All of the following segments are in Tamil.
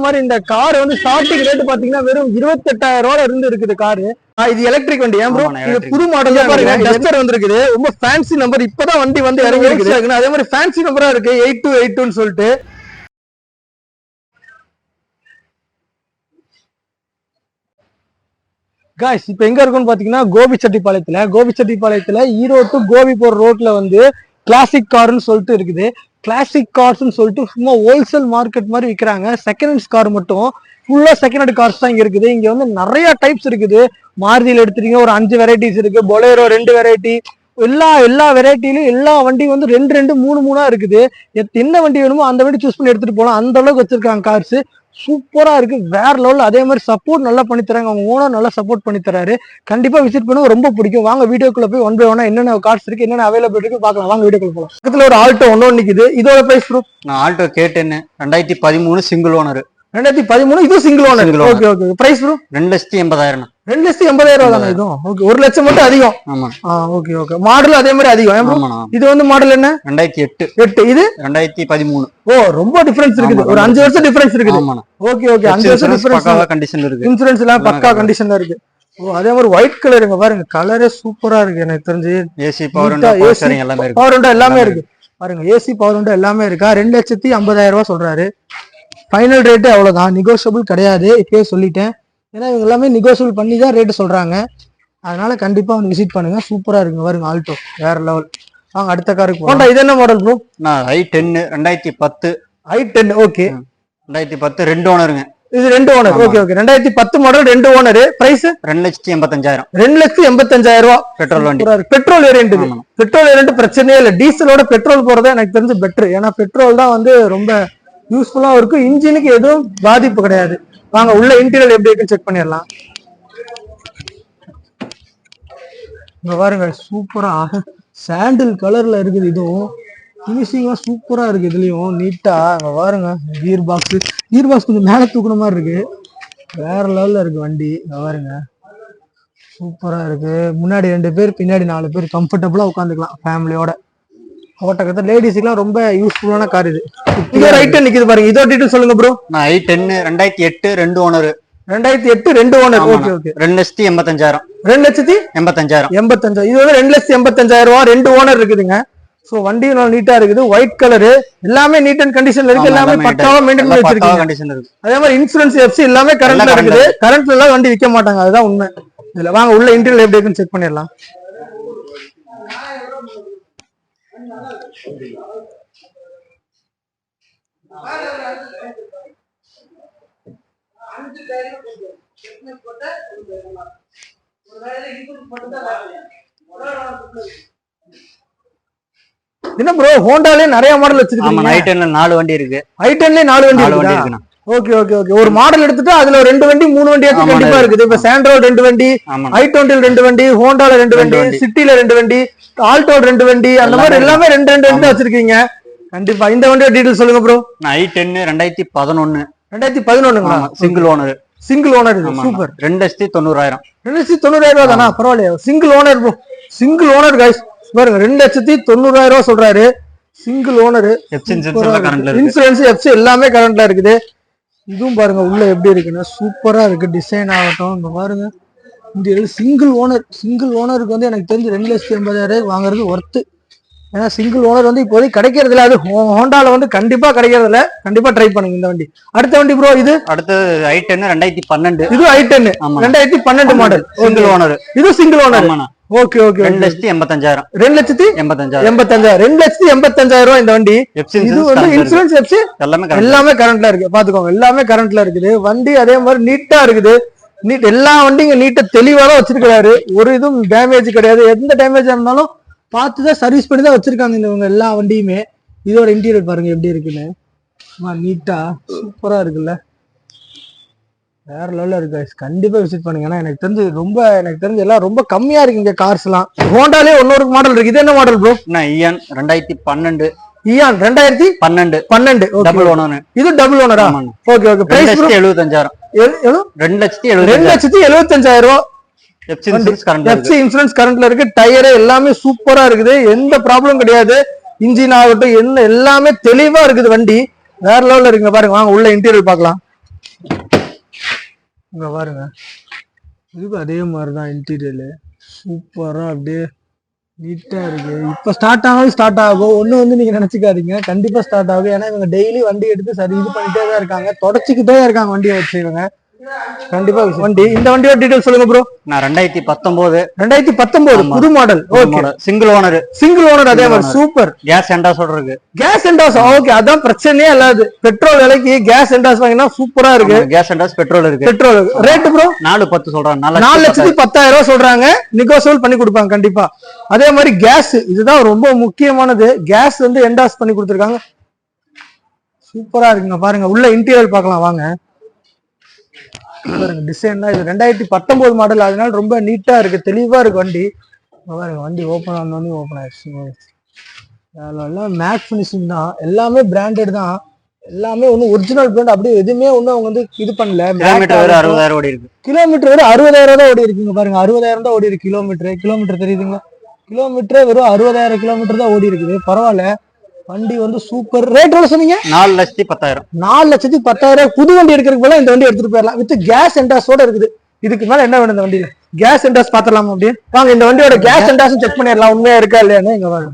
மாதிரி இந்த கார் வந்து ஸ்டார்டிங் ரேட் பாத்தீங்கன்னா வெறும் 28,000 ரூபாய் இருந்து இருக்குது காரு. இது எலக்ட்ரிக் வண்டி. ஏன் ப்ரோ இது புது மாடல் பாருங்க, டஸ்டர் வந்திருக்குது. ரொம்ப ஃபேன்சி நம்பர், இப்பதான் வண்டி வந்து இறங்கி இருக்குது. அதே மாதிரி ஃபேன்சி நம்பரா இருக்கு 8282 சொல்லிட்டு. காய்ஸ் இப்ப எங்க இருக்குன்னு பாத்தீங்கன்னா கோபிச்செட்டிப்பாளையத்துல ஈரோடு டு கோபி போற ரோட்ல வந்து கிளாசிக் கார்னு சொல்லிட்டு இருக்குது. கிளாசிக் கார்ஸ்ன்னு சொல்லிட்டு சும்மா ஹோல்சேல் மார்க்கெட் மாதிரி விற்கிறாங்க. செகண்ட் ஹேண்ட்ஸ் கார் மட்டும் ஃபுல்லா செகண்ட் ஹேண்ட் கார்ஸ் தான் இங்க இருக்குது. இங்க வந்து நிறைய டைப்ஸ் இருக்குது. மாருதியில எடுத்துட்டீங்க ஒரு 5 வெரைட்டிஸ் இருக்கு, பொலேரோ 2 வெரைட்டி, எல்லா வெரைட்டிலும் எல்லா வண்டியும் வந்து 2 3 இருக்குது. என்ன வண்டி வேணுமோ அந்த வண்டி சூஸ் பண்ணி எடுத்துட்டு போகலாம். அந்த அளவுக்கு வச்சிருக்காங்க கார்ஸ். சூப்பரா இருக்கு, வேற லெவல். அதே மாதிரி சப்போர்ட் நல்லா பண்ணி தராங்க, அவங்க ஓனர் நல்லா சப்போர்ட் பண்ணி தராரு. கண்டிப்பா விசிட் பண்ணுங்க, ரொம்ப பிடிக்கும். வாங்க வீடியோக்குள்ள போய் ஒன் பை ஒன்னா என்னென்ன கார்ஸ் இருக்கு, என்னென்ன அவைலபிள் இருக்கு பார்க்கலாம். வாங்க வீடியோக்குள்ள போகலாம். பக்கத்துல ஒரு ஆல்டோ ஒன்னு நிக்குது. இதோட பிரைஸ் ப்ரூஃப் நான் ஆல்டோ K10 2013 சிங்கிள் ஓனர். 2013 இது single owner. Okay okay. Price proof 2,80,000. 2,80,000 தானே இதுவும்? ஓகே, 1 லட்சம் மட்டும் அதிகம். ஆமா. Okay okay. மாடல் அதே மாதிரி அதிகம். இது வந்து மாடல் என்ன? 2008. இது 2013. ஓ, ரொம்ப டிஃபரன்ஸ் இருக்குது. ஒரு 5 வருஷம் டிஃபரன்ஸ் இருக்குது. Okay okay. 5 வருஷம் டிஃபரன்ஸ். பக்காவா கண்டிஷன்ல இருக்கு. இன்சூரன்ஸ் எல்லாம் பக்கா கண்டிஷன்ல இருக்கு. ஓ, அதே மாதிரி ஒயிட் கலருங்க பாருங்க, கலரே சூப்பரா இருக்கு. எனக்கு தெரிஞ்சு ஏசி பவர் விண்டோ எல்லாமே இருக்கு. பவர் விண்டோ எல்லாமே இருக்கு பாருங்க. ஏசி பவர் விண்டோ எல்லாமே இருக்கா. 2,50,000 ரூபாய் சொல்றாரு. ஃபைனல் ரேட்டு அவ்வளவுதான், நெகோஷியபிள் கிடையாது. இப்பயே சொல்லிட்டேன், ஏன்னா இவங்க எல்லாமே நெகோஷியபிள் பண்ணி தான் ரேட்டு சொல்றாங்க. அதனால கண்டிப்பா வந்து விசிட் பண்ணுங்க. சூப்பரா இருக்குங்க பாருங்க, ஆல்டோ வேற லெவல். வாங்க அடுத்த காருக்கு போலாம். இது என்ன மாடல் ப்ரோ? நான் i10 2010. i10 okay. 2010 2 ஓனருங்க. இது 2 owner. Okay okay. 2010 model 2 owner. Price 2,85,000. 2,85,000 ரூபாய். பெட்ரோல் வண்டி. Petrol variant. பெட்ரோல் வேரியன்ட் பிரச்சனையே இல்லை. டீசலோட பெட்ரோல் போறதா எனக்கு தெரிஞ்சு பெட்டர். ஏன்னா பெட்ரோல் தான் வந்து ரொம்ப யூஸ்ஃபுல்லா இருக்கும். இன்ஜினுக்கு எதுவும் பாதிப்பு கிடையாது. வாங்க உள்ள இன்டீரியர் எப்படி இருக்குன்னு செக் பண்ணிடலாம். இங்க பாருங்க, சூப்பரா சாண்டில் கலர்ல இருக்குது. இதுவும் பினிஷிங்கா சூப்பரா இருக்கு. இதுலயும் நீட்டா அங்க பாருங்க. கியர் பாக்ஸ் கொஞ்சம் மேல தூக்குன மாதிரி இருக்கு. வேற லெவல்ல இருக்கு வண்டி. பாருங்க சூப்பரா இருக்கு. முன்னாடி 2 பேர், பின்னாடி 4 பேர் கம்ஃபர்டபுளா உட்காந்துக்கலாம் ஃபேமிலியோட. ஓட்டக்கத்தை லேடிஸ்க்குலாம் ரொம்ப யூஸ்ஃபுல்லான கார் இது. இது ரைட் நிக்குது பாருங்க. இதோட டீடைல் சொல்லுங்க ப்ரோ. நான் i10 2008 2 owner. 2008 2 owner. Okay okay. 2,85,000. 2,85,000. இது வந்து 2,85,000 ரூபாய். 2 ஓனர் இருக்குதுங்க. சோ வண்டி நல்லா நீட்டா இருக்குது. ஒயிட் கலரு, எல்லாமே நீட் அண்ட் கண்டிஷன்ல இருக்கு. எல்லாமே பக்காவா மெயின்டைன் பண்ணி வச்சிருக்கீங்க. அதே மாதிரி இன்சூரன்ஸ் எஃப்சி எல்லாமே கரண்ட்ல இருக்குது. கரண்ட்ல எல்லாம் வண்டி விற்க மாட்டாங்க, அதுதான் உண்மை. இதுல வாங்க உள்ள இன்டீரியர் எப்படி இருக்குன்னு செக் பண்ணிடலாம். என்ன ப்ரோ, ஹோண்டாலே நிறைய மாடல் வச்சிருக்கீங்க. i10ல 4 வண்டி இருக்கு. i10ல 4 வண்டி இருக்கு. Okay okay okay. ஒரு மாடல் எடுத்துட்டு அதுல 2 வண்டி 3 வண்டி கண்டிப்பா இருக்குது. இப்ப சாண்ட்ரோ 2 வண்டி, i20 2 வண்டி, ஹோண்டால 2 வண்டி, சிட்டில 2 வண்டி, ஆல்டோ 2 வண்டி, அந்த மாதிரி எல்லாமே 2 வண்டி வச்சிருக்கீங்க. கண்டிப்பா இந்த வண்டியோட டீடைல் சொல்லுங்க ப்ரோ. நான் i10 2011. 2011ங்களா? Single owner. Single owner. இது சூப்பர். 2,90,000. 2,90,000 ரூபாய் தானா? பரவாயில்லையா. Single owner bro, single owner guys பாருங்க. 2,90,000 ரூபாய் சொல்றாரு. Single owner. இன்சூரன்ஸ் எஃப்சி எல்லாமே கரண்ட்ல இருக்குது. இதுவும் பாருங்க உள்ள எப்படி இருக்குன்னா சூப்பரா இருக்கு. டிசைன் ஆகட்டும் இங்க பாருங்க. இந்த சிங்கிள் ஓனருக்கு வந்து எனக்கு தெரிஞ்சு 2,80,000 வாங்குறது ஒர்த்து. ஏன்னா சிங்கிள் ஓனர் வந்து இப்போதைக்கு கிடைக்கிறது இல்லை. அது ஹோண்டால வந்து கண்டிப்பா கிடைக்கிறது இல்லை. கண்டிப்பா ட்ரை பண்ணுங்க இந்த வண்டி. அடுத்த வண்டி ப்ரோ. இது அடுத்து i10 2012. இது i10 2012 மாடல். Single owner. இது சிங்கிள் ஓனர். Okay okay. 2,85,000. 2,85,000. 2,85,000 ரூபாய் இந்த வண்டி. இது வந்து இன்சூரன்ஸ் எஃப்சி எல்லாமே கரண்ட்ல இருக்கு. பாத்துக்கோங்க, எல்லாமே கரண்ட்ல இருக்குது வண்டி. அதே மாதிரி நீட்டா இருக்குது. எல்லா வண்டிங்க நீட்டா தெளிவாதான் வச்சிருக்காரு. ஒரு இதுவும் டேமேஜ் கிடையாது. எந்த டேமேஜா இருந்தாலும் பார்த்துதான் சர்வீஸ் பண்ணி தான் வச்சிருக்காங்க இவங்க எல்லா வண்டியுமே. இதோட இன்டீரியர் பாருங்க எப்படி இருக்குன்னு. நீட்டா சூப்பரா இருக்குல்ல, வேற லெவல்ல இருக்கு. கண்டிப்பா விசிட் பண்ணுங்க. ஏன்னா எனக்கு தெரிஞ்சு எல்லாம் ரொம்ப கம்மியா இருக்கு இங்க கார்ஸ் எல்லாம். ஹோண்டாலே இன்னொரு மாடல் இருக்கு. இது என்ன model bro? Eon 2012. Eon 2012. Double owner. இது டபுள் ஓனரா? Okay okay. பிரைஸ் 2,75,000. 2,75,000 ரூபாய். எஃப்சி இன்சூரன்ஸ் கரண்ட்ல இருக்கு. டயர் எல்லாமே சூப்பரா இருக்குது. எந்த ப்ராப்ளம் கிடையாது. இன்ஜின் ஆகட்டும் எல்லாமே தெளிவா இருக்குது வண்டி. வேற லெவல்ல இருக்குங்க பாருங்க. வாங்க உள்ள இன்டீரியர் பார்க்கலாம். இங்க பாருங்க, இதுக்கு அதே மாதிரிதான் இன்டீரியல் சூப்பரா அப்படியே நீட்டா இருக்கு. இப்ப ஸ்டார்ட் ஆகும் ஒண்ணு வந்து நீங்க நினைச்சுக்காதீங்க, கண்டிப்பா ஸ்டார்ட் ஆகும். ஏன்னா இவங்க டெய்லி வண்டி எடுத்து சரி இது பண்ணிட்டே தான் இருக்காங்க, தொடச்சிக்கிட்டே இருக்காங்க வண்டியை வச்சு இவங்க. கண்டிப்பா வண்டி, இந்த வண்டியோட டீடைல் சொல்லுங்க ப்ரோ. நான் 2019 2019 புது மாடல். ஓகே, சிங்கிள் ஓனர் அதே மாதிரி சூப்பர். கேஸ் எண்டாஸோட இருக்கு. கேஸ் எண்டாஸ், ஓகே, அதான் பிரச்சனையே இல்லாது. பெட்ரோல் விலைக்கு கேஸ் எண்டாஸ் வாங்கினா சூப்பரா இருக்கு. கேஸ் எண்டாஸ் பெட்ரோல் இருக்கு. பெட்ரோல் ரேட் ப்ரோ 410 சொல்றாங்க. 4,10,000 சொல்றாங்க, நெகோசியபிள் பண்ணி கொடுப்பாங்க கண்டிப்பா. அதே மாதிரி கேஸ், இதுதான் ரொம்ப முக்கியமானது. கேஸ் வந்து எண்டாஸ் பண்ணி கொடுத்துருக்காங்க, சூப்பரா இருக்குங்க. பாருங்க உள்ள இன்டீரியர் பார்க்கலாம் வாங்க. பாருங்க டிசைன் தான் இது 2019 மாடல், அதனால ரொம்ப நீட்டா இருக்கு, தெளிவா இருக்கு வண்டி. பாருங்க வண்டி ஓப்பன் ஆயிடுச்சு. எல்லாம் மேட் ஃபினிஷிங் தான், எல்லாமே பிராண்டட் தான், எல்லாமே ஒன்னும் ஒரிஜினல் பிராண்ட் அப்படியே எதுவுமே ஒன்னும் அவங்க வந்து இது பண்ணல. கிலோமீட்டர் 60,000 ஓடி இருக்கு. கிலோமீட்டர் வெறும் 60,000 தான் ஓடி இருக்குங்க. பாருங்க 60,000 தான் ஓடி இருக்கு கிலோமீட்டர் தெரியுதுங்களா? கிலோமீட்டர் வெறும் 60,000 கிலோமீட்டர் தான் ஓடி இருக்குது. பரவாயில்ல, வண்டி வந்து சூப்பர். ரேட் எவ்வளவு சொன்னீங்க? 4,10,000. 4,10,000 புது வண்டி எடுக்கிறதுக்கு போல இந்த வண்டி எடுத்துட்டு போயிடலாம், வித் கேஸ் எண்டாஸோட இருக்குது. இதுக்கு மேல என்ன வேணும் இந்த வண்டியில? கேஸ் எண்டாஸ் பாத்திரலாமா அப்படியே? வாங்க இந்த வண்டியோட கேஸ் எண்டாஸ் செக் பண்ணிடலாம், உண்மையா இருக்கா இல்லையான்னு. இங்க வாங்க,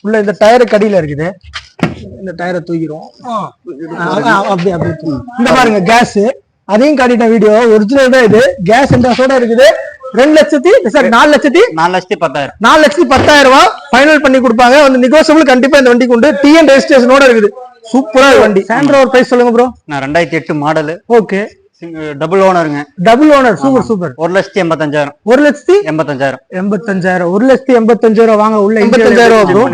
உள்ள இந்த டயரு கடியில இருக்குது, இந்த டயரை தூக்கிடுவோம். அப்படி இந்த பாருங்க கேஸ், அதையும் காட்டிட்டேன் வீடியோ, ஒரிஜினல் தான் இது. கேஸ் எண்டாஸோட இருக்குது. 4,10,000 ரூபாய் ஃபைனல் பண்ணி கொடுப்பாங்க. வந்து நெகோசியபிள் கண்டிப்பா இந்த வண்டிக்கு உண்டு. டிஎன் ரெஜிஸ்ட்ரேஷனோட இருக்குது, சூப்பரா வண்டி. சாண்ட்ரோ பிரைஸ் சொல்லுங்க ப்ரோ. நான் 2008 மாடல். ஓகே, டபுள் ஓனருங்க. Double owner, super. 1,85,000. 1,85,000. 1,85,000 வாங்க உள்ள 85,000 ப்ரோ.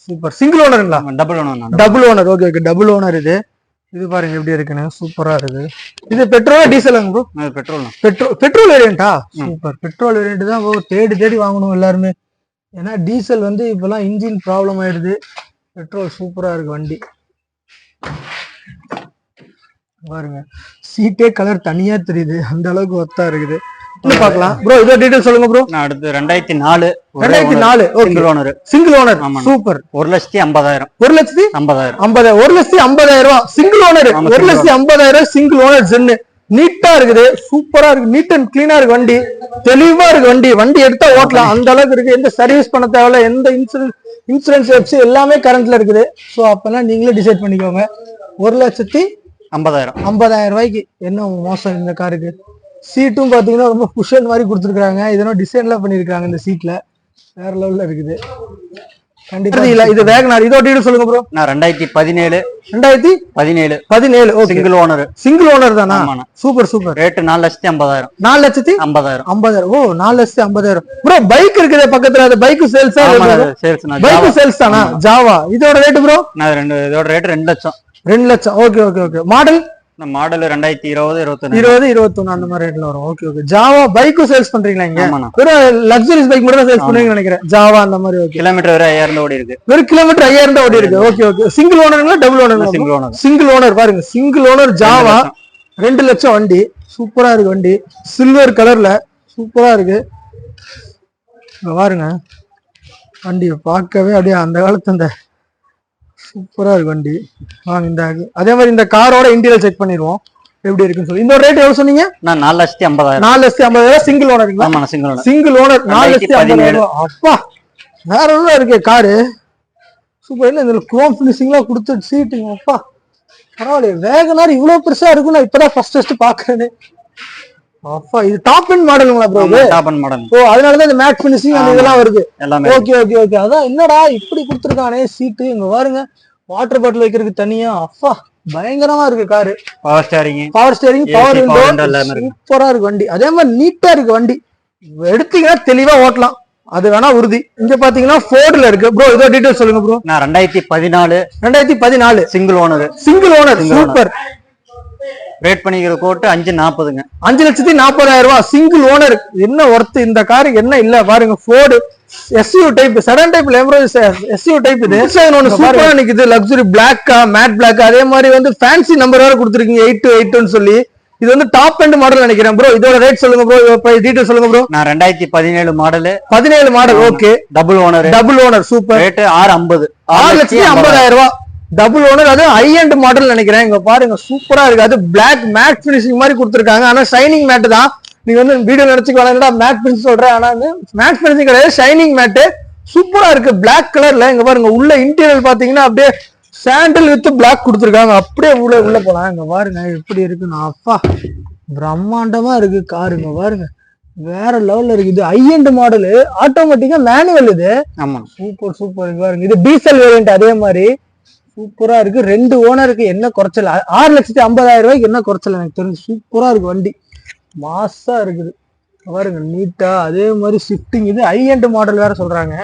சூப்பர். சிங்கிள் ஓனருங்களா? Double owner. Okay, double owner. இது பாருங்க எப்படி இருக்குன்னு, சூப்பரா இருக்கு. இது பெட்ரோலா டீசலுங்க ப்ரோ? பெட்ரோல் வேரியண்டா? சூப்பர். பெட்ரோல் வேரியண்ட் தான் தேடி வாங்கணும் எல்லாருமே, ஏன்னா டீசல் வந்து இப்பெல்லாம் இன்ஜின் ப்ராப்ளம் ஆயிடுது. பெட்ரோல் சூப்பரா இருக்கு வண்டி. பாருங்க சீட்டே கலர் தனியா தெரியுது, அந்த அளவுக்கு ஒத்தா இருக்குது. பார்க்கலாம் ப்ரோ, இதோ டீடைல் சொல்லுங்க ப்ரோ. நான் அடுத்து 2004. Single owner. சூப்பர். 1,50,000. 1,50,000. 1,50,000 ரூபாய் single owner. 1,50,000 single owner gen. நீட்டா இருக்குது, சூப்பரா இருக்கு, நீட் அண்ட் கிளீனா இருக்கு வண்டி, தெளிவா இருக்கு வண்டி. வண்டி எடுத்தா ஓட்டலாம், அந்த அளவுக்கு இருக்கு. எந்த சர்வீஸ் பண்ண தேவையில்ல, எந்த இன்சூரன்ஸ் வெப்ஸ் எல்லாமே கரண்ட்ல இருக்குது. ஸோ அப்பெல்லாம் நீங்களே டிசைட் பண்ணிக்கோங்க. 1,50,000 ரூபாய்க்கு என்ன மோசம் இந்த காருக்கு. சீட்டும் பாத்தீங்கன்னா ரொம்ப குஷன் மாதிரி கொடுத்துருக்காங்க, இதெல்லாம் டிசைன்லாம் பண்ணிருக்காங்க. இந்த சீட்ல வேற லெவல்ல இருக்குது கண்டிப்பா. இல்ல இது வேகனார். இதோட டீடைல் சொல்லுங்க ப்ரோ. நான் 2017. சிங்கிள் ஓனர் தானா? சூப்பர். ரேட் 4,50,000. 4,50,000. ஓ 4,50,000 ப்ரோ. பைக் இருக்குது பக்கத்துல, அது பைக் சேல்ஸா? பைக் சேல்ஸ் தானா? ஜாவா. இதோட ரேட் ப்ரோ? இதோட ரேட் 2 லட்சம். 2 லட்சம். ஓகே. மாடல்? மாடல் 2020, 21 அந்த மாதிரி ரேட்ல வரும். ஓகே. ஜாவா பைக்கும் சேல்ஸ் பண்றீங்களா இங்க? வெறும் லக்ஸரிஸ் பைக் மட்டும் தான் சேல்ஸ் பண்ணுவீங்கன்னு நினைக்கிறேன். ஜாவா அந்த மாதிரி. ஓகே. கிலோமீட்டர் வெறும் 5,000 ஓடி இருக்கு. வெறும் கிலோமீட்டர் 5,000 ஓடி இருக்கு. ஓகே. சிங்கிள் ஓனருங்களா டபுள் ஓனர்? Single owner. பாருங்க சிங்கிள் ஓனர் ஜாவா, 2 லட்சம் வண்டி. சூப்பரா இருக்கு வண்டி, சில்வர் கலர்ல சூப்பரா இருக்கு. பாருங்க வண்டி பார்க்கவே அப்படியே அந்த காலத்து அந்த சூப்பரா இருக்கு வண்டி. வாங்க இந்த அதே மாதிரி இந்த காரோட இன்டீரியர் செக் பண்ணிடுவோம் எப்படி இருக்குன்னு சொல்லி. இந்த ரேட் எவ்வளவு சொன்னீங்க? நான் 4,50,000. 4,50,000 சிங்கிள் ஓனருங்களா? Single owner 4,50,000. அப்பா வேற ஒன்றும் இருக்கு காரு, சூப்பர். என்ன இந்த குரோம் பினிஷிங்லாம் கொடுத்து சீட்டுங்க, அப்பா பரவாயில்ல. வேகனார் இவ்வளவு பெருசா இருக்கும், நான் இப்பதான் ஃபர்ஸ்ட் பாக்குறேன்னு. அப்பா இது டாப் அண்ட் மாடலுங்களா bro? Top end model. Oh அதனாலதான் இந்த மேட் பினிஷிங் அந்த இதெல்லாம் வருது. ஓகே. அதான் என்னடா இப்படி கொடுத்துருக்கானே சீட்டு. இங்க பாருங்க வாட்டர் பாட்டில் வைக்கிறதுக்கு தனியா. அப்பா பயங்கரமா இருக்கு car. Power steering, power window, சூப்பரா இருக்கு வண்டி. அதே மாதிரி நீட்டா இருக்கு வண்டி, எடுத்தீங்கன்னா தெளிவா ஓட்டலாம், அது வேணா உறுதி. இங்க பாத்தீங்கன்னா ஃபோர்ட்ல இருக்கு ப்ரோ. இதோ டீடைல் சொல்லுங்க ப்ரோ. நான் 2014. Single owner. சூப்பர். ரேட் பண்ணிக்கிற கோட்டு 5,40,000. 5,40,000 ரூபாய் சிங்கிள் ஓனர். என்ன ஒர்த் இந்த காரு என்ன இல்ல பாருங்க. Ford SUV type, sedan type, SUV type. இது ஒன்னு சூப்பரா நிக்குது, லக்ஸரி பிளாக்கா, மேட் பிளாக். அதே மாதிரி வந்து ஃபேன்சி நம்பர் வேற கொடுத்துருக்கீங்க 828 சொல்லி. இது வந்து டாப் எண்ட் மாடல் நினைக்கிறேன் ப்ரோ. இதோட ரேட் சொல்லுங்க ப்ரோ, டீடைல் சொல்லுங்க ப்ரோ. நான் 2017 model. 17 model. Okay. Double owner. Super. Rate 6,50,000. 6,50,000 ரூபாய். டபுள் ஓனர், அது ஹை அண்ட் மாடல் நினைக்கிறேன். இங்க பாருங்க சூப்பரா இருக்கு. அது பிளாக் மேட் பினிஷிங் மாதிரி கொடுத்துருக்காங்க. ஆனா ஷைனிங் மேட் தான். நீங்க வந்து வீடியோ நினைச்சுக்க வேணாம்டா மேட் பினிஷ் சொல்றேன். ஆனா வந்து மேட் பினிஷிங் கிடையாது, ஷைனிங் மேட். சூப்பரா இருக்கு பிளாக் கலர்ல. இங்க பாருங்க உள்ள இன்டீரியர் பாத்தீங்கன்னா அப்படியே சாண்டில் வித் பிளாக் கொடுத்துருக்காங்க. அப்படியே உள்ள போலாம். இங்க பாருங்க எப்படி இருக்குன்னு. அப்பா பிரம்மாண்டமா இருக்கு காருங்க பாருங்க. வேற லெவல்ல இருக்கு. இது ஹை அண்ட் மாடலு, ஆட்டோமேட்டிக்கா மேனுவல். இது ஆமா சூப்பர் சூப்பர் பாருங்க. இது டீசல் வேரியன்ட். அதே மாதிரி சூப்பரா இருக்கு. 2 ஓனருக்கு என்ன குறைச்சல், 6,50,000 ரூபாய்க்கு என்ன குறைச்சல் எனக்கு தெரிஞ்சு. சூப்பரா இருக்கு வண்டி, மாசா இருக்குது பாருங்க நீட்டா. அதே மாதிரி ஷிஃப்டிங், இது ஹை அண்ட் மாடல் வேற சொல்றாங்க.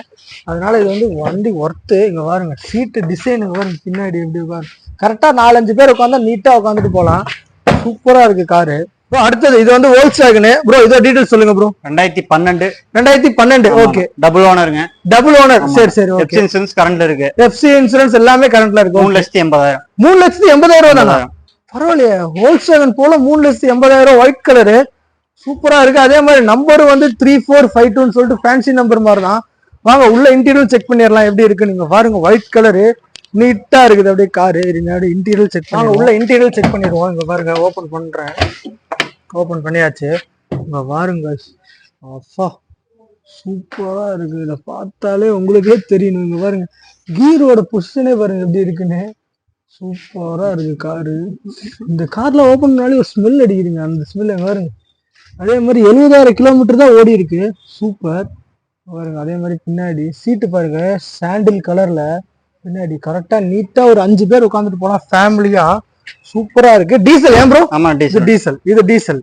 அதனால இது வந்து வண்டி ஒர்த்து. இங்க பாருங்க சீட்டு டிசைன் பாருங்க பின்னாடி எப்படி பாருங்க. கரெக்டா 4-5 பேர் உட்காந்தா நீட்டா உட்காந்துட்டு போலாம். சூப்பரா இருக்கு காரு. அடுத்தது இது வந்து வோல்க்ஸ்வாகன் ப்ரோ. இதோ டீடைல்ஸ் சொல்லுங்க ப்ரோ. 2012 ஓகே. டபுள் ஓனருங்க. டபுள் ஓனர், சரி சரி. எஃப்சி இன்சூரன்ஸ் கரண்ட்ல இருக்கு. எஃப்சி இன்சூரன்ஸ் எல்லாமே கரண்ட்ல இருக்கு. 3,80,000. 3,80,000 தானா? பரவாயில்லையே. வோல்க்ஸ்வாகன் போல 3,80,000 ஒயிட் கலரு சூப்பரா இருக்கு. அதே மாதிரி நம்பர் வந்து 3452 சொல்லிட்டு ஃபேன்சி நம்பர் மாதிரி தான். வாங்க உள்ள இன்டீரியர் செக் பண்ணிடலாம் எப்படி இருக்கு. நீங்க பாருங்க ஒயிட் கலரு நீட்டா இருக்குது அப்படியே காரு. இன்டீரியர் செக் பண்ணாங்க. உள்ள இன்டீரியர் செக் பண்ணிடுவோம். இங்க பாருங்க ஓபன் பண்றேன். ஓபன் பண்ணியாச்சு. இங்க பாருங்க அப்பா சூப்பரா இருக்கு. இதை பார்த்தாலே உங்களுக்கே தெரியணும். இங்க பாருங்க கீரோட பொசிஷனே பாருங்க எப்படி இருக்குன்னு. சூப்பரா இருக்கு காரு. இந்த கார்ல ஓபன் பண்ணாலே ஒரு ஸ்மெல் அடிக்குதுங்க. அந்த ஸ்மெல் எங்க பாருங்க. அதே மாதிரி 70,000 கிலோமீட்டர் தான் ஓடி இருக்கு. சூப்பர் பாருங்க. அதே மாதிரி பின்னாடி சீட்டு பாருங்க சாண்டில் கலர்ல. பின்னாடி கரெக்டா நீட்டா ஒரு 5 பேர் உட்காந்துட்டு போலாம் ஃபேமிலியா. சூப்பரா இருக்கு. டீசல் ஏன் ப்ரோ? ஆமா டீசல். இது டீசல்.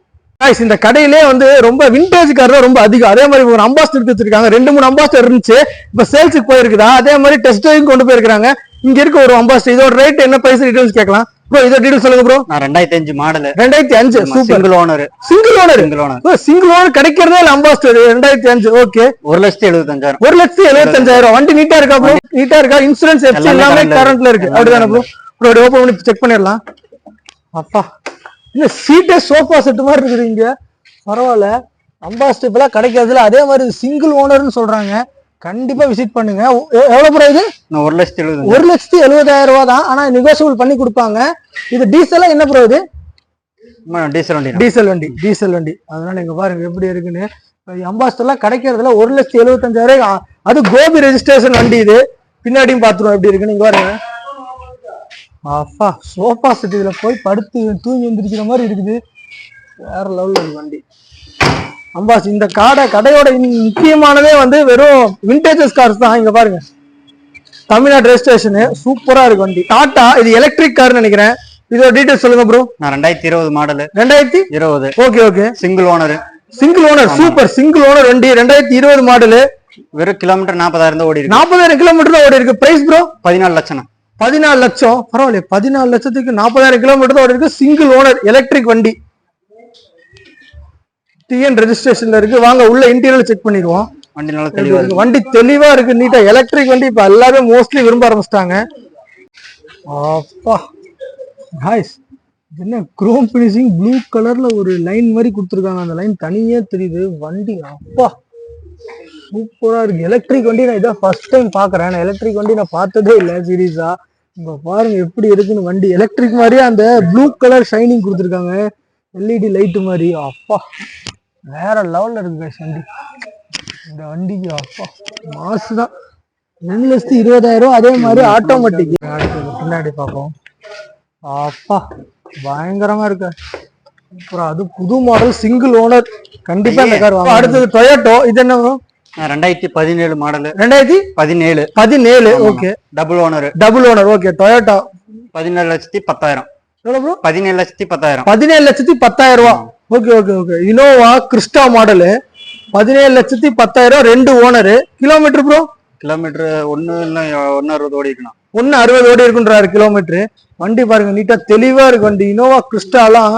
இந்த கடையிலே வந்து ரொம்ப விண்டேஜ் கார் தான் ரொம்ப அதிகம். அதே மாதிரி ஒரு அம்பாஸ்டர் எடுத்து வச்சிருக்காங்க. 2-3 அம்பாஸ்டர் இருந்துச்சு, இப்ப சேல்ஸுக்கு போயிருக்குதா. அதே மாதிரி டெஸ்ட் டிரைவ் கொண்டு போயிருக்காங்க. இங்க இருக்க ஒரு அம்பாஸ்டர். இதோட ரேட் என்ன பிரைஸ் டீடைல்ஸ் கேட்கலாம் ப்ரோ. இதோட டீடைல்ஸ் சொல்லுங்க bro. 2005 model. 2005 super. Single owner. Single owner கிடைக்கிறதே இல்ல அம்பாஸ்டர். 2005 ஓகே. 1,75,000. 1,75,000. வண்டி நீட்டா இருக்கா ப்ரோ? நீட்டா இருக்கா? இன்சூரன்ஸ் எஃப்சி எல்லாமே கரண்ட்ல இருக்கு. அப்படிதானே ப்ரோ? ப்ரோ ஓபன் பண்ணி செக் பண்ணிடலாம். அப்பா இல்ல சீட்டே சோஃபா செட் மாதிரி இருக்குது இங்க. பரவாயில்ல. அம்பாஸ்டர் இப்பெல்லாம் கிடைக்கிறதுல. அதே மாதிரி சிங்கிள் ஓனர்னு சொல்றாங்க. கண்டிப்பா விசிட் பண்ணுங்க. எவ்வளவு ப்ரோ இது? 1,70,000 ரூபாய் தான். ஆனா நெகோசியபிள் பண்ணி கொடுப்பாங்க. இது டீசலா என்ன ப்ரோ? இது டீசல் வண்டி. அதனால இங்க பாருங்க எப்படி இருக்குன்னு. அம்பாஸ்டர் எல்லாம் கிடைக்கிறதுல 1,75,000. அது கோபி ரெஜிஸ்ட்ரேஷன் வண்டி. இது பின்னாடியும் பாத்துருவோம் எப்படி இருக்குன்னு. இங்க பாருங்க அப்பா சோஃபா செட். இதுல போய் படுத்து தூங்கி எந்திரிக்கிற மாதிரி இருக்குது. வேற லெவல்ல இருக்கு வண்டி. அம்பாஸ் இந்த கடையோட முக்கியமானதே வந்து வெறும் விண்டேஜஸ் கார்ஸ் தான். இங்க பாருங்க தமிழ்நாடு ரெஜிஸ்ட்ரேஷன் சூப்பரா இருக்கு வண்டி. டாடா. இது எலக்ட்ரிக் கார் நினைக்கிறேன். இதோட டீடைல்ஸ் சொல்லுங்க bro. 2020 model. 2020 okay. Single owner. Super. Single owner வண்டி 2020 மாடல். வெறும் கிலோமீட்டர் 40,000 தான் ஓடி இருக்கு. 40,000 கிலோமீட்டர் தான் ஓடி இருக்கு. பிரைஸ் ப்ரோ 14 லட்சம். 14 லட்சம். பரவாயில்ல. 14 லட்சத்துக்கு 40,000 கிலோமீட்டர் தான் ஓடி இருக்கு. சிங்கிள் ஓனர் எலக்ட்ரிக் வண்டி. டிஎன் ரெஜிஸ்ட்ரேஷன்ல இருக்கு. வாங்க உள்ள இன்டீரியர் செக் பண்ணிடுவோம். வண்டி நல்லா தெளிவா இருக்கு. வண்டி தெளிவா இருக்கு நீட்டா. எலக்ட்ரிக் வண்டி இப்ப எல்லாருமே மோஸ்ட்லி விரும்ப ஆரம்பிச்சிட்டாங்க. அப்பா காய்ஸ் என்ன குரோம் பினிஷிங் ப்ளூ கலர்ல ஒரு லைன் மாதிரி கொடுத்துருக்காங்க. அந்த லைன் தனியே தெரியுது வண்டி. அப்பா சூப்பரா இருக்கு. எலக்ட்ரிக் வண்டி நான் இதான் ஃபர்ஸ்ட் டைம் பாக்குறேன். நான் எலக்ட்ரிக் வண்டி நான் பார்த்ததே இல்லை சீரியஸா. இங்க பாருங்க எப்படி இருக்குன்னு வண்டி. எலக்ட்ரிக் மாதிரியே அந்த ப்ளூ கலர் ஷைனிங் கொடுத்துருக்காங்க. எல்இடி லைட் மாதிரி. அப்பா வேற லெவல்ல இருக்கு வண்டி. இந்த வண்டிக்கு அப்பா மாசு தான். 2,20,000. அதே மாதிரி ஆட்டோமேட்டிக். பின்னாடி பார்ப்போம். அப்பா பயங்கரமா இருக்கு. அப்புறம் அது புது மாடல் சிங்கிள் ஓனர். கண்டிப்பா இந்த கார் வாங்க. அடுத்தது டொயோட்டோ. இது என்ன? 2017 model. 2017 okay. Double owner okay. Toyota 17,10,000. எவ்வளவு ப்ரோ? 17,10,000. 17,10,000 ரூபாய். Okay. Innova Crysta model 17,10,000. 2 owner. Kilometre bro? Kilometre 160 ஓடி இருக்கணும். 160 ஓடி இருக்குன்றாரு கிலோமீட்டர். வண்டி பாருங்க நீட்டா தெளிவா இருக்கு வண்டி. இனோவா கிறிஸ்டாலாம்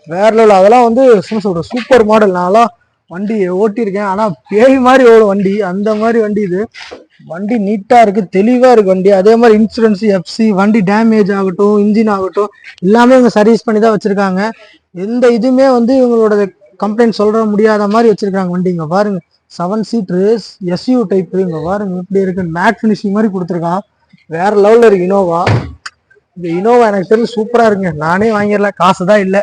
வேற லெவல். அதெல்லாம் வந்து சொல்றேன் சூப்பர் மாடல். நான்லாம் வண்டி ஓட்டியிருக்கேன். ஆனா பேய் மாதிரி ஓடும் வண்டி. அந்த மாதிரி வண்டி இது. வண்டி நீட்டா இருக்கு தெளிவா இருக்கு வண்டி. அதே மாதிரி இன்சூரன்ஸ் எஃப்சி வண்டி டேமேஜ் ஆகட்டும் இன்ஜின் ஆகட்டும் எல்லாமே இவங்க சர்வீஸ் பண்ணி தான் வச்சிருக்காங்க. எந்த இதுவுமே வந்து இவங்களோட கம்ப்ளைண்ட் சொல்ற முடியாத மாதிரி வச்சிருக்காங்க வண்டி. இங்க பாருங்க 7 சீட்ரு எஸ்யூ டைப். இங்க பாருங்க எப்படி இருக்கு மேட் பினிஷிங் மாதிரி கொடுத்துருக்கான். வேற லெவல்ல இருக்கு இனோவா. இந்த இனோவா எனக்கு தெரிஞ்சு சூப்பரா இருக்குங்க, நானே வாங்கிடலாம், காசுதான் இல்ல.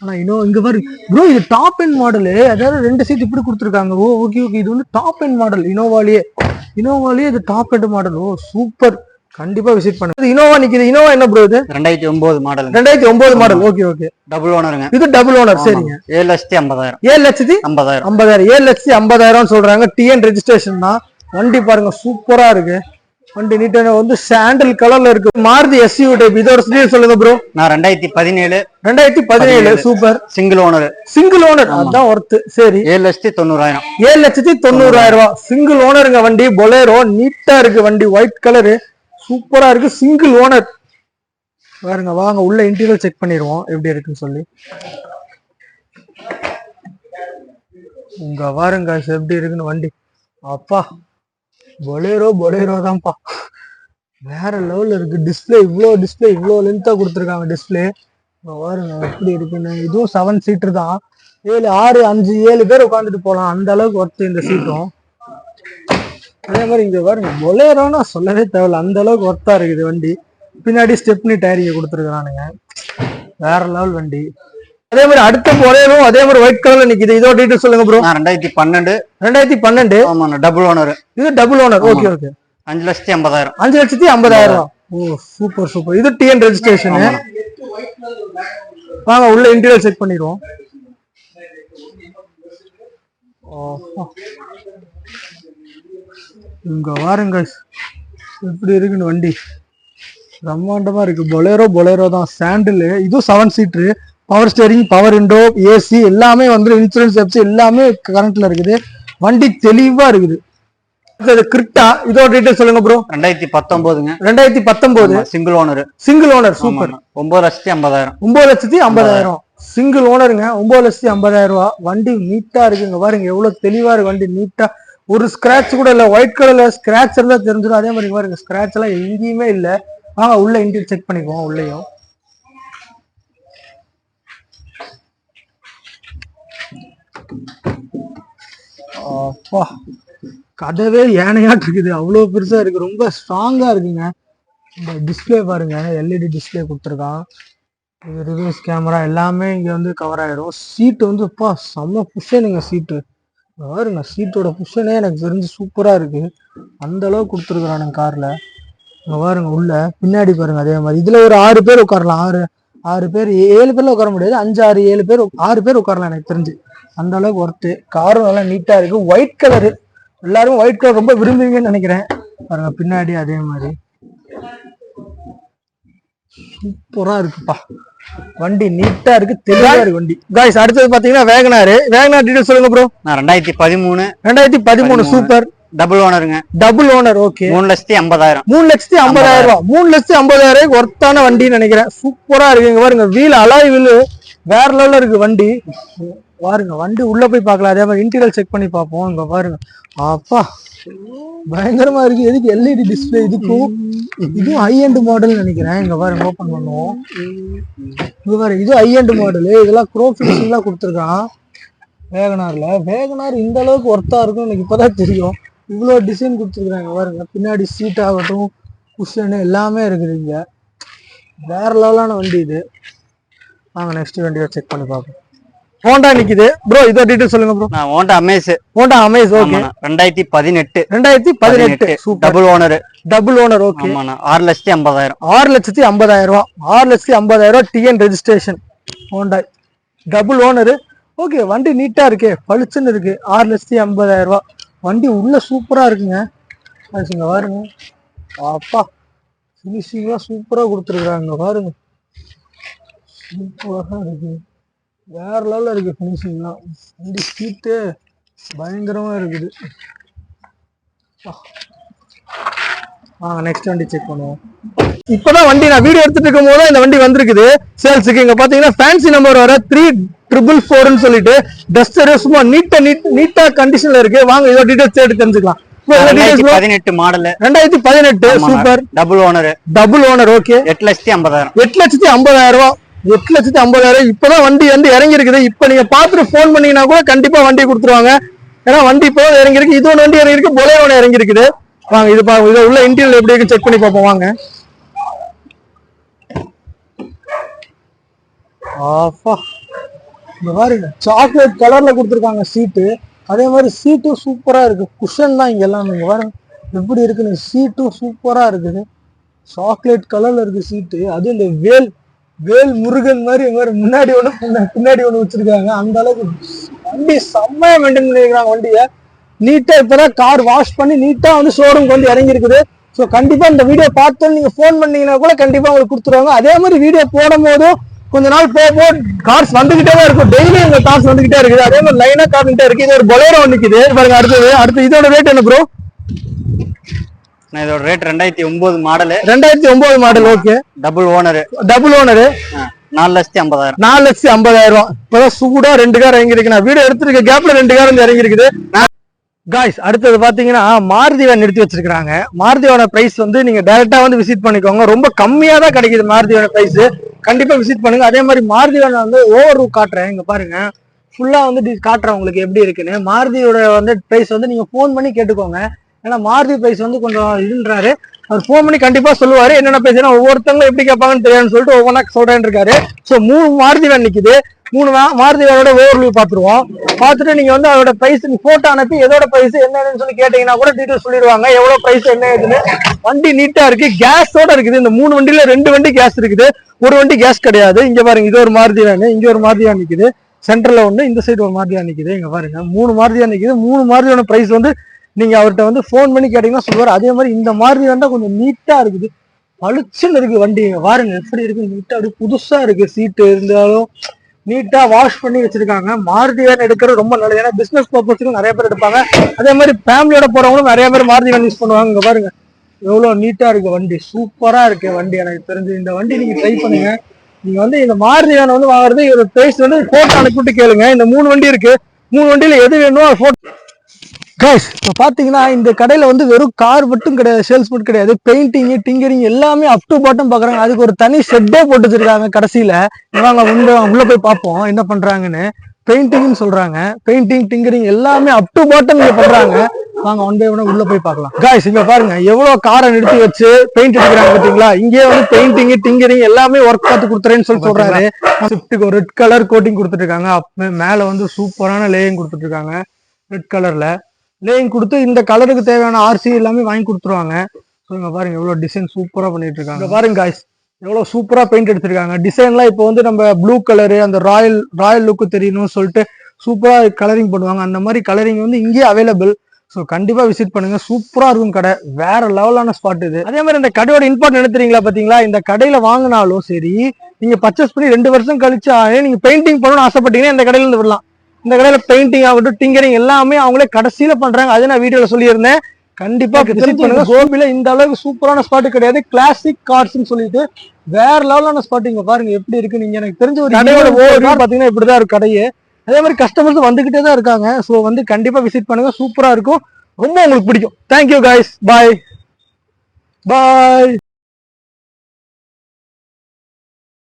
ஆனா இனோவா இங்க பாரு ப்ரோ, இது டாப் எண்ட் மாடலு, அதாவது 2 சீட் இப்படி கொடுத்துருக்காங்க. ஓ ஓகே ஓகே, இது வந்து டாப் எண்ட் மாடல் இனோவாலேயே இது top end model. Oh super, கண்டிப்பா விசிட் பண்ணுங்க. இனோவா நிக்குது. இனோவா என்ன ப்ரோ இது? 2009 model. 2009 model. Okay okay, double ஓனருங்க. இது டபுள் ஓனர். சரிங்க. 7,50,000. 7,50,000. 7,50,000 சொல்றாங்க. டிஎன் ரெஜிஸ்ட்ரேஷன் தான். வண்டி பாருங்க சூப்பரா இருக்கு. வண்டி நீட்டான வந்து சாண்டல் கலர்ல இருக்கு. Maruti SUV type. இதோட ஸ்பீட் சொல்லுங்க ப்ரோ. நான் 2017. சூப்பர். Single owner. அதான் ஒர்த். சரி, 7,90,000. 7,90,000 சிங்கிள் ஓனருங்க. வண்டி பொலேரோ, நீட்டா இருக்கு வண்டி, ஒயிட் கலரு, சூப்பரா இருக்கு. சிங்கிள் ஓனர் பாருங்க. வாங்க உள்ள இன்டீரியர் செக் பண்ணிடுவோம் எப்படி இருக்குன்னு சொல்லி. இங்க பாருங்க எப்படி இருக்குன்னு வண்டி. அப்பா, பொலேரோ தான்ப்பா, வேற லெவல்ல இருக்கு. டிஸ்பிளே இவ்வளோ லென்த்தா கொடுத்துருக்காங்க. டிஸ்பிளே பாருங்க எப்படி இருக்குன்னு. இதுவும் 7 சீட்டர் தான். 7 பேர் உட்காந்துட்டு போலாம், அந்த அளவுக்கு ஒர்த்து இந்த சீட்டும். அதே மாதிரி இங்க பாருங்க, பொலேரோன்னா சொல்லவே தேவையில்ல, அந்த அளவுக்கு ஒர்த்தா இருக்குது வண்டி. பின்னாடி ஸ்டெப்னி டயர் இங்க கொடுத்துருக்கானுங்க, வேற லெவல் வண்டி. அதே மாதிரி அடுத்த பொலேரோ அதே மாதிரி ஒயிட் கலர்ல நிக்குது. இதோட டீடைல் சொல்லுங்க ப்ரோ. 2012. ஆமா, டபுள் ஓனர். இது டபுள் ஓனர். Okay okay. 5,50,000. 5,50,000. ஓ சூப்பர். இது டிஎன் ரெஜிஸ்ட்ரேஷன். வாங்க உள்ள இன்டீரியர் செக் பண்ணிடுவோம். இங்க பாருங்க எப்படி இருக்குன்னு வண்டி, பிரம்மாண்டமா இருக்கு. பொலேரோ தான், சாண்டில். இதுவும் 7 seater. Power steering, power window, AC எல்லாமே வந்து, இன்சூரன்ஸ் எப்சி எல்லாமே கரண்ட்ல இருக்குது. வண்டி தெளிவா இருக்குது. கிரிட்டா, இதோட டீடைல் சொல்லுங்க bro. 2019. 2019. Single owner. Super. 9,50,000. 9,50,000 single ஓனருங்க. 9,50,000. வண்டி நீட்டா இருக்குங்க பாருங்க, எவ்வளவு தெளிவா இருக்கு வண்டி, நீட்டா. ஒரு ஸ்கிராட்ச் கூட இல்ல. ஒயிட் கலர்ல ஸ்கிராட்ச் இருந்தா தெரிஞ்சிடும். அதே மாதிரி பாருங்க, ஸ்கிராட்ச் எல்லாம் எங்கேயுமே இல்ல. வாங்க உள்ள இன்டீரியர் செக் பண்ணிக்குவோம். உள்ளேயும் கதவே ஏனையாட்டு இருக்குது, அவ்வளவு பெருசா இருக்கு, ரொம்ப ஸ்ட்ராங்கா இருக்குங்க. இந்த டிஸ்பிளே பாருங்க, எல்இடி டிஸ்பிளே கொடுத்துருக்கான். இது ரிவர்ஸ் கேமரா எல்லாமே இங்க வந்து கவர் ஆயிடும். சீட்டு வந்து செம்ம புஷனுங்க சீட்டு பாருங்க. சீட்டோட புஷனே எனக்கு தெரிஞ்சு சூப்பரா இருக்கு, அந்த அளவுக்கு கொடுத்துருக்குறானுங்க கார்ல. பாருங்க உள்ள பின்னாடி பாருங்க. அதே மாதிரி இதுல ஒரு 6 பேர் உட்காரலாம். 6 பேர், 7 பேர்ல உட்கார முடியாது. 5, 6, 7 பேர், 6 பேர் உட்காரலாம் எனக்கு தெரிஞ்சு, அந்த அளவுக்கு ஒர்த்து. காரும் நல்லா நீட்டா இருக்கு. ஒயிட் கலரு, எல்லாரும் ஒயிட் கலர் ரொம்ப விரும்புவீங்கன்னு நினைக்கிறேன். பாருங்க பின்னாடி அதே மாதிரி சூப்பரா இருக்குப்பா. வண்டி நீட்டா இருக்கு, தெளிவா இருக்கு வண்டி. गाइस அடுத்து பாத்தீங்கன்னா வேகனார் டீடைல் சொல்லுங்க ப்ரோ. நான் 2013. சூப்பர். டபுள் ஓனருங்க. Double owner. ஓகே. 3,50,000. 3,50,000. 3,50,000 ஒர்த்தான வண்டின்னு நினைக்கிறேன். சூப்பரா இருக்குங்க பாருங்க. வீல் அலாய் வீல் வேற லெவல்ல இருக்கு வண்டி. பாருங்க வண்டி உள்ள போய் பார்க்கலாம். அதே மாதிரி இன்டீரியர் செக் பண்ணி பார்ப்போம். இங்க பாருங்க, அப்பா பயங்கரமா இருக்கு. எதுக்கு எல்இடி டிஸ்பிளே? இதுவும் ஹை எண்ட் மாடல் நினைக்கிறேன். இங்க பாருங்க, ஓபன் பண்ணுவோம். இங்க பாருங்க, இது ஹை எண்ட் மாடல். இதெல்லாம் க்ரோ ஃபினிஷிங் எல்லாம் கொடுத்துருக்கான் வேகனார். இந்த அளவுக்கு ஒர்த்தா இருக்கும் எனக்கு இப்பதான் தெரியும். இவ்வளவு டிசைன் கொடுத்துருக்காங்க பாருங்க. பின்னாடி சீட் ஆகட்டும், குஷன் எல்லாமே இருக்குது இங்க. வேற லெவலான வண்டி இது. வாங்க நெக்ஸ்ட் வண்டியை செக் பண்ணி பார்ப்போம். ஹோண்டா நிக்குது ப்ரோ. இதோ டீடைல் சொல்லுங்க ப்ரோ. நான் Honda Amaze. Okay. 2018. Super. Double owner. Okay. 6,50,000. 6,50,000. 6,50,000 TN registration Honda double owner. Okay. வண்டி நீட்டா இருக்கு, பளிச்சுன்னு இருக்கு. 6,50,000 வண்டி உள்ள சூப்பரா இருக்குங்க. இங்க பாருங்க, அப்பா ஃபினிஷிங்லாம் சூப்பரா கொடுத்துருக்காங்க பாருங்க. சூப்பரா இருக்கு, வேற லெவல்ல இருக்கு ஃபினிஷிங்லாம். வண்டி சீட்டு பயங்கரமா இருக்குது. நெக்ஸ்ட் வண்டி செக் பண்ணுவோம். இப்பதான் வண்டி நான் வீடியோ எடுத்துட்டு இருக்கும் போது இந்த வண்டி வந்திருக்குது சேல்ஸுக்கு. இங்க பாத்தீங்கன்னா ஃபேன்சி நம்பர் வர 3444 சொல்லிட்டு டஸ்டர் சும்மா நீட்டா கண்டிஷன்ல இருக்கு. வாங்க இதோ டீடைல்ஸ் எடுத்து தெரிஞ்சுக்கலாம். 2018 model. 2018. Super. Double owner. Okay. 8,50,000. 8,50,000. 8,50,000. இப்பதான் வண்டி வந்து இறங்கி இருக்குது. இப்ப நீங்க பாத்துட்டு போன் பண்ணீங்கன்னா கூட கண்டிப்பா வண்டி கொடுத்துருவாங்க. ஏன்னா வண்டி இப்பதான் இறங்கி இருக்கு. இது ஒன்று வண்டி இறங்கி இருக்கு, பொலேரோ இறங்கி இருக்குது. வாங்க இது உள்ள இன்டீரியர் எப்படி இருக்கு செக் பண்ணி பார்ப்போம். வாங்க ஆப்பா இந்த பாருங்க சாக்லேட் கலர்ல கொடுத்துருக்காங்க சீட்டு. அதே மாதிரி சீட்டும் சூப்பரா இருக்கு. குஷன் தான் இங்க எல்லாம். நீங்க பாருங்க எப்படி இருக்குன்னு. சீட்டும் சூப்பரா இருக்குது. சாக்லேட் கலர்ல இருக்கு சீட்டு. அது இந்த வேல் வேல் முருகன் மாதிரி முன்னாடி ஒண்ணு பின்னாடி ஒண்ணு வச்சிருக்காங்க. அந்த அளவுக்கு வண்டி செம்மையா மெயின்டைன் பண்ணிருக்காங்க வண்டியை. நீட்டா இப்பதான் கார் வாஷ் பண்ணி நீட்டா வந்து ஷோரூம்க்கு வந்து இறங்கி இருக்குது. ஸோ கண்டிப்பா இந்த வீடியோ பார்த்து நீங்க ஃபோன் பண்ணீங்கன்னா கூட கண்டிப்பா உங்களுக்கு கொடுத்துருவாங்க. அதே மாதிரி வீடியோ போடும் போதும் கொஞ்ச நாள் போக கார்ஸ் வந்துகிட்டே தான் இருக்கும். டெய்லி இந்த கார்ஸ் வந்துகிட்டே இருக்குது. அதே மாதிரி லைனா கார் இருக்கு. இது ஒரு பொலேரோ நிக்குது பாருங்க. அடுத்து இதோட ரேட் என்ன ப்ரோ? இதோட rate 2009 model. 2009 model. Okay. Double owner. 4,50,000. 4,50,000. இப்பதான் சூடா 2 கார் இறங்கி இருக்கு. நான் வீடியோ எடுத்திருக்க கேப்ல 2 கார் வந்து இறங்கி இருக்குது. காய்ஸ் அடுத்தது பாத்தீங்கன்னா மாருதி வேன் நிறுத்தி வச்சிருக்காங்க. மாருதியோட பிரைஸ் வந்து நீங்க டைரக்டா வந்து விசிட் பண்ணிக்கோங்க. ரொம்ப கம்மியா தான் கிடைக்குது மாருதியோட பிரைஸ். கண்டிப்பா விசிட் பண்ணுங்க. அதே மாதிரி மாருதி வேன் வந்து ஓவர் ரூ காட்டுறேன். இங்க பாருங்க ஃபுல்லா வந்து காட்டுறேன் உங்களுக்கு எப்படி இருக்குன்னு. மாருதியோட வந்து பிரைஸ் வந்து நீங்க போன் பண்ணி கேட்டுக்கோங்க. ஏன்னா மாருதி பிரைஸ் வந்து கொஞ்சம் இதுன்றாரு. அவர் போன் பண்ணி கண்டிப்பா சொல்லுவாரு. என்னென்ன பேசுனா ஒவ்வொருத்தவங்களும் எப்படி கேட்பாங்கன்னு தெரியாதுன்னு சொல்லிட்டு ஒவ்வொன்றா சொல்றேன்னு இருக்காரு. ஸோ 3 மாருதி வேன் நிக்குது. 3 மாருதி வேனோட ஓவர்வியூ பாத்துருவோம். பார்த்துட்டு நீங்க வந்து அதோட பிரைஸ் போட்டோ அனுப்பி எதோட பிரைஸ் என்னன்னு சொல்லி கேட்டீங்கன்னா கூட டீட்டெயில் சொல்லிடுவாங்க. எவ்வளவு பிரைஸ் என்ன ஏதுன்னு. வண்டி நீட்டா இருக்கு. கேஸோட இருக்குது. இந்த 3 வண்டியில 2 வண்டி கேஸ் இருக்குது. ஒரு வண்டி கேஸ் கிடையாது. இங்க பாருங்க இது ஒரு மாருதி வேன், இங்க ஒரு மாருதி வேன் நிக்குது. சென்டர்ல ஒண்ணு, இந்த சைடு ஒரு மாருதி வேன் நிக்குது. இங்க பாருங்க 3 மாருதி வேன் நிக்குது. 3 மாருதியோட பிரைஸ் வந்து நீங்க அவர்கிட்ட வந்து போன் பண்ணி கேட்டீங்கன்னா சொல்லுவாரு. அதே மாதிரி இந்த மாருதி வேன் தான் கொஞ்சம் நீட்டா இருக்குது. பளிச்சுன்னு இருக்கு வண்டி. பாருங்க எப்படி இருக்கு. நீட்டா அப்படி புதுசா இருக்கு. சீட்டு இருந்தாலும் நீட்டா வாஷ் பண்ணி வச்சிருக்காங்க. மாருதி வேன் எடுக்கிறது ரொம்ப நல்லது. ஏன்னா பிசினஸ் பர்பஸ்க்கு நிறைய பேர் எடுப்பாங்க. அதே மாதிரி ஃபேமிலியோட போறவங்களும் நிறைய பேர் மாருதி வேன் யூஸ் பண்ணுவாங்க. இங்க பாருங்க எவ்வளவு நீட்டா இருக்கு வண்டி. சூப்பரா இருக்கு வண்டி. எனக்கு தெரிஞ்சு இந்த வண்டி நீங்க ட்ரை பண்ணுங்க. நீங்க வந்து இந்த மாருதி வேன் வந்து வாங்குறது ஒரு பிரைஸ் வந்து போட்டோ அனுப்பிட்டு கேளுங்க. இந்த 3 வண்டி இருக்கு. 3 வண்டியில எது வேணுமோ போட்டோ. கைஸ் இப்போ பாத்தீங்கன்னா இந்த கடையில வந்து வெறும் கார் மட்டும் கிடையாது, சேல்ஸ் மட்டும் கிடையாது, பெயிண்டிங் டிங்கரிங் எல்லாமே அப் டு பாட்டம் பாக்குறாங்க. அதுக்கு ஒரு தனி ஷெட்டே போட்டு வச்சிருக்காங்க. கடைசியில வாங்க உள்ள போய் பார்ப்போம் என்ன பண்றாங்கன்னு. பெயிண்டிங்னு சொல்றாங்க. பெயிண்டிங் டிங்கரிங் எல்லாமே அப் டு பாட்டம் இங்க பண்றாங்க. வாங்க ஒன் பை ஒன் உள்ள போய் பார்க்கலாம். கைஸ் இங்க பாருங்க எவ்வளவு காரை நிறுத்தி வச்சு பெயிண்ட் அடிக்கிறாங்க பாத்தீங்களா. இங்கே வந்து பெயிண்டிங் டிங்கரிங் எல்லாமே ஒர்க் பார்த்து கொடுத்துறேன்னு சொல்றாரு. ஸ்விஃப்ட்டுக்கு ஒரு ரெட் கலர் கோட்டிங் கொடுத்துட்டு இருக்காங்க. மேல வந்து சூப்பரான லேயிங் கொடுத்துட்டு இருக்காங்க. ரெட் கலர்ல லேயிங் கொடுத்து இந்த கலருக்கு தேவையான ஆர்சி எல்லாமே வாங்கி கொடுத்துருவாங்க. ஸோ இங்க பாருங்க எவ்வளவு டிசைன் சூப்பரா பண்ணிட்டு இருக்காங்க. பாருங்க காய்ஸ் எவ்வளவு சூப்பரா பெயிண்ட் எடுத்திருக்காங்க. டிசைன்லாம் இப்போ வந்து நம்ம ப்ளூ கலரு அந்த ராயல் லுக்கு தெரியணும்னு சொல்லிட்டு சூப்பரா கலரிங் பண்ணுவாங்க. அந்த மாதிரி கலரிங் வந்து இங்கேயே அவைலபிள். ஸோ கண்டிப்பா விசிட் பண்ணுங்க. சூப்பரா இருக்கும் கடை. வேற லெவலான ஸ்பாட் இது. அதே மாதிரி இந்த கடையோட இம்பார்ட் என்ன தெரியுங்களா பாத்தீங்களா. இந்த கடையில வாங்கினாலும் சரி நீங்க பர்ச்சேஸ் பண்ணி 2 வருஷம் கழிச்சு நீங்க பெயிண்டிங் பண்ணணும்னு ஆசைப்பட்டீங்கன்னா இந்த கடையில இருந்து விடலாம். இந்த கடையில பெயிண்டிங் ஆகட்டும் டிங்கரிங் எல்லாமே அவங்களே கடைசியில பண்றாங்க. அது நான் வீடியோல சொல்லியிருந்தேன். கண்டிப்பா விசிட் பண்ணுங்க. கோபில இந்த அளவுக்கு சூப்பரான ஸ்பாட் கிடையாது. கிளாசிக் கார்ஸ்ன்னு சொல்லிட்டு வேற லெவலான ஸ்பாட். இங்க பாருங்க எப்படி இருக்கு. நீங்க எனக்கு தெரிஞ்ச ஒரு கடையோட ஓவர் பாத்தீங்கன்னா இப்படிதான் இருக்கு கடையே. அதே மாதிரி கஸ்டமர்ஸ் வந்துகிட்டே தான் இருக்காங்க. ஸோ வந்து கண்டிப்பா விசிட் பண்ணுங்க. சூப்பரா இருக்கும். ரொம்ப உங்களுக்கு பிடிக்கும். Thank you guys. பாய் பாய்.